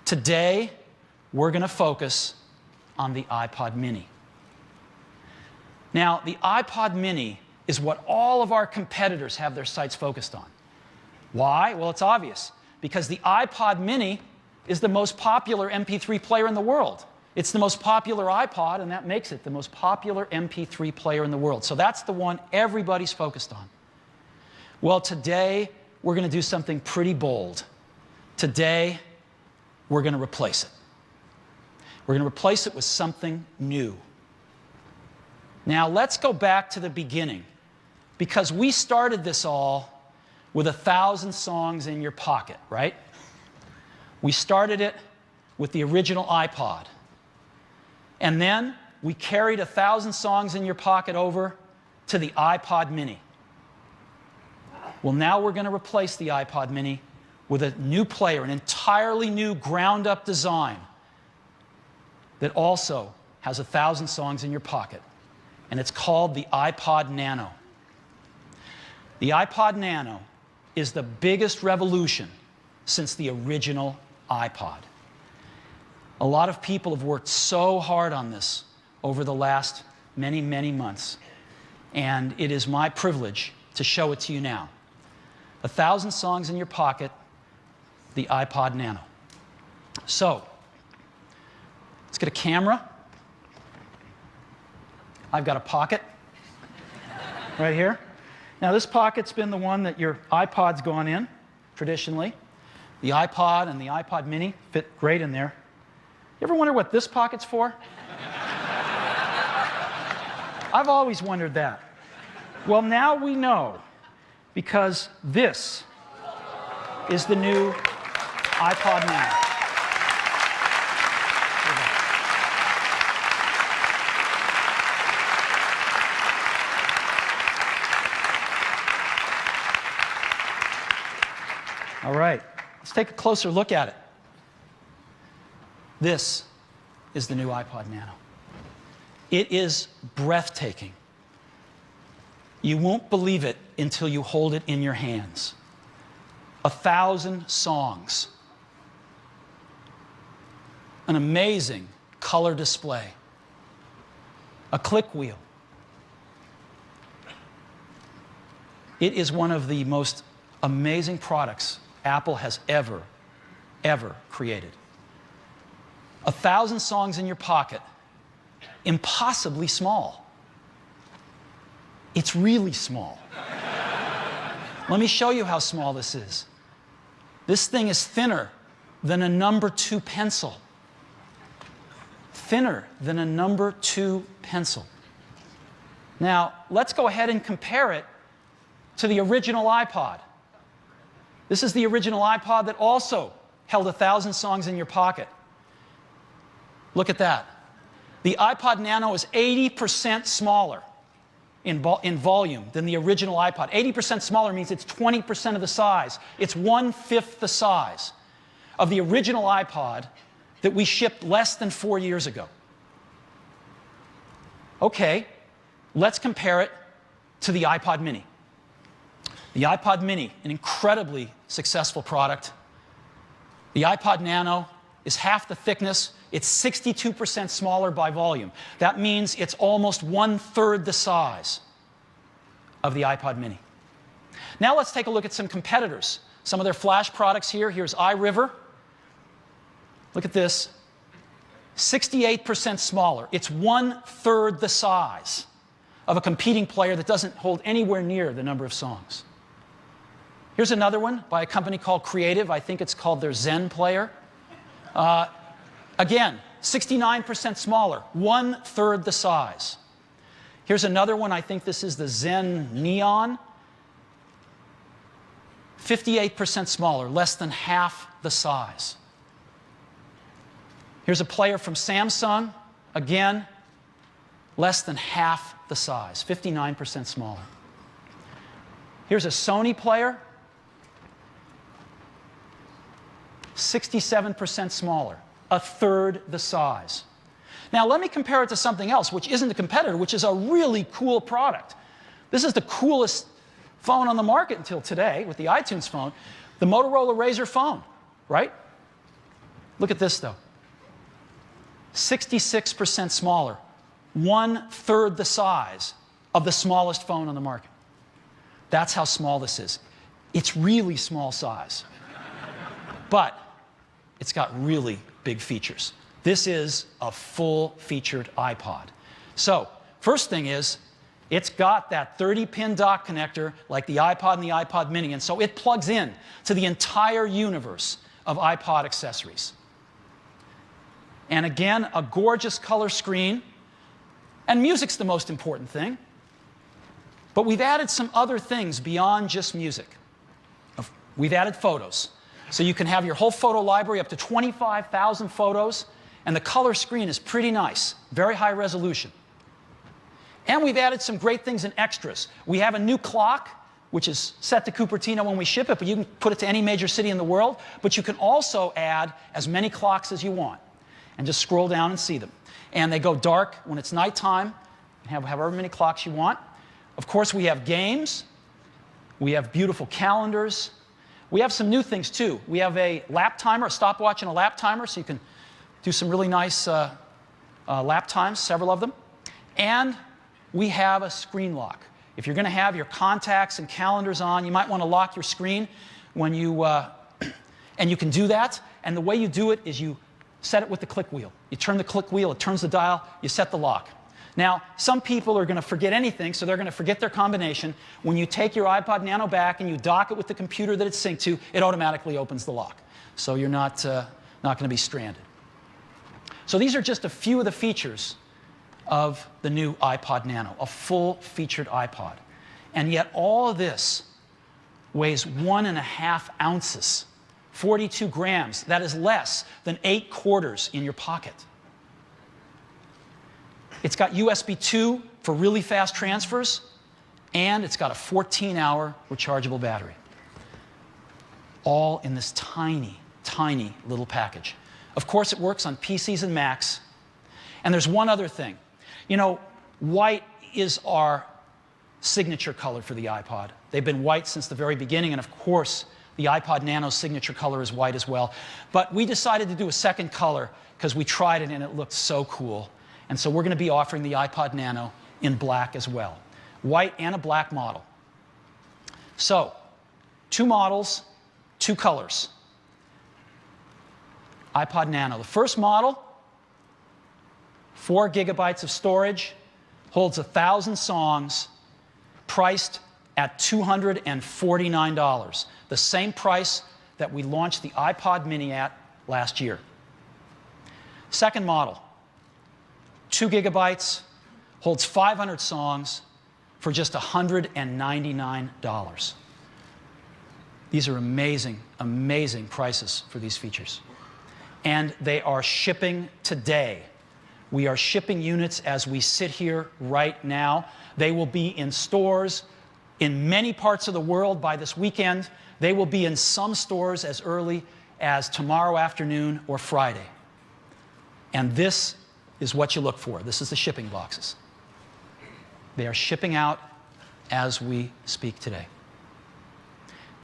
Today, we're going to focus on the iPod mini. Now, the iPod mini is what all of our competitors have their sights focused on. Why? Well, it's obvious. Because the iPod mini is the most popular MP3 player in the world. It's the most popular iPod, and that makes it the most popular MP3 player in the world. So that's the one everybody's focused on. Well, today, we're going to do something pretty bold. Today, we're going to replace it. We're going to replace it with something new. Now, let's go back to the beginning, because we started this all with 1,000 songs in your pocket, right? We started it with the original iPod. And then we carried 1,000 songs in your pocket over to the iPod mini. Well, now we're going to replace the iPod mini with a new player, an entirely new ground-up design that also has 1,000 songs in your pocket. And it's called the iPod Nano. The iPod Nano is the biggest revolution since the original iPod. A lot of people have worked so hard on this over the last many, many months. And it is my privilege to show it to you now. 1,000 songs in your pocket, the iPod Nano. So, let's get a camera. I've got a pocket right here. Now, this pocket's been the one that your iPod's gone in, traditionally. The iPod and the iPod mini fit great in there. You ever wonder what this pocket's for? I've always wondered that. Well, now we know, because this is the new iPod Nano. All right, let's take a closer look at it. This is the new iPod Nano. It is breathtaking. You won't believe it until you hold it in your hands. 1,000 songs. An amazing color display. A click wheel. It is one of the most amazing products Apple has ever created. 1,000 songs in your pocket, impossibly small. It's really small. Let me show you how small this is. This thing is thinner than a number 2 pencil. Thinner than a number 2 pencil. Now, let's go ahead and compare it to the original iPod. This is the original iPod that also held 1,000 songs in your pocket. Look at that. The iPod Nano is 80% smaller in volume than the original iPod. 80% smaller means it's 20% of the size. It's 1/5 the size of the original iPod that we shipped less than 4 years ago. Okay, let's compare it to the iPod mini. The iPod mini, an incredibly successful product. The iPod Nano is half the thickness. It's 62% smaller by volume. That means it's almost 1/3 the size of the iPod mini. Now let's take a look at some competitors. Some of their flash products here. Here's iRiver. Look at this. 68% smaller. It's 1/3 the size of a competing player that doesn't hold anywhere near the number of songs. Here's another one by a company called Creative. I think it's called their Zen player. Again, 69% smaller, 1/3 the size. Here's another one. I think this is the Zen Neon. 58% smaller, less than half the size. Here's a player from Samsung. Again, less than half the size, 59% smaller. Here's a Sony player. 67% smaller, 1/3 the size. Now, let me compare it to something else, which isn't a competitor, which is a really cool product. This is the coolest phone on the market until today, with the iTunes phone, the Motorola Razr phone, right? Look at this, though. 66% smaller, 1/3 the size of the smallest phone on the market. That's how small this is. It's really small size, but it's got really big features. This is a full-featured iPod. So, first thing is, it's got that 30-pin dock connector like the iPod and the iPod mini, and so it plugs in to the entire universe of iPod accessories. And again, a gorgeous color screen. And music's the most important thing. But we've added some other things beyond just music. We've added photos. So you can have your whole photo library, up to 25,000 photos, and the color screen is pretty nice, very high resolution. And we've added some great things in extras. We have a new clock, which is set to Cupertino when we ship it, but you can put it to any major city in the world. But you can also add as many clocks as you want, and just scroll down and see them. And they go dark when it's nighttime, and have however many clocks you want. Of course, we have games. We have beautiful calendars. We have some new things, too. We have a lap timer, a stopwatch and a lap timer, so you can do some really nice lap times, several of them. And we have a screen lock. If you're going to have your contacts and calendars on, you might want to lock your screen when you, and you can do that. And the way you do it is you set it with the click wheel. You turn the click wheel, it turns the dial, you set the lock. Now, some people are going to forget anything, so they're going to forget their combination. When you take your iPod Nano back and you dock it with the computer that it's synced to, it automatically opens the lock. So you're not going to be stranded. So these are just a few of the features of the new iPod Nano, a full-featured iPod. And yet all of this weighs 1.5 ounces, 42 grams. That is less than 8 quarters in your pocket. It's got USB 2 for really fast transfers, and it's got a 14-hour rechargeable battery. All in this tiny, tiny little package. Of course, it works on PCs and Macs. And there's one other thing. You know, white is our signature color for the iPod. They've been white since the very beginning, and of course, the iPod Nano's signature color is white as well. But we decided to do a second color because we tried it and it looked so cool. And so we're going to be offering the iPod Nano in black as well. White and a black model. So, 2 models, 2 colors. iPod Nano. The first model, 4 gigabytes of storage, holds 1,000 songs, priced at $249. The same price that we launched the iPod mini at last year. Second model, 2 gigabytes, holds 500 songs for just $199. These are amazing, amazing prices for these features. And they are shipping today. We are shipping units as we sit here right now. They will be in stores in many parts of the world by this weekend. They will be in some stores as early as tomorrow afternoon or Friday. And this is what you look for. This is the shipping boxes. They are shipping out as we speak today.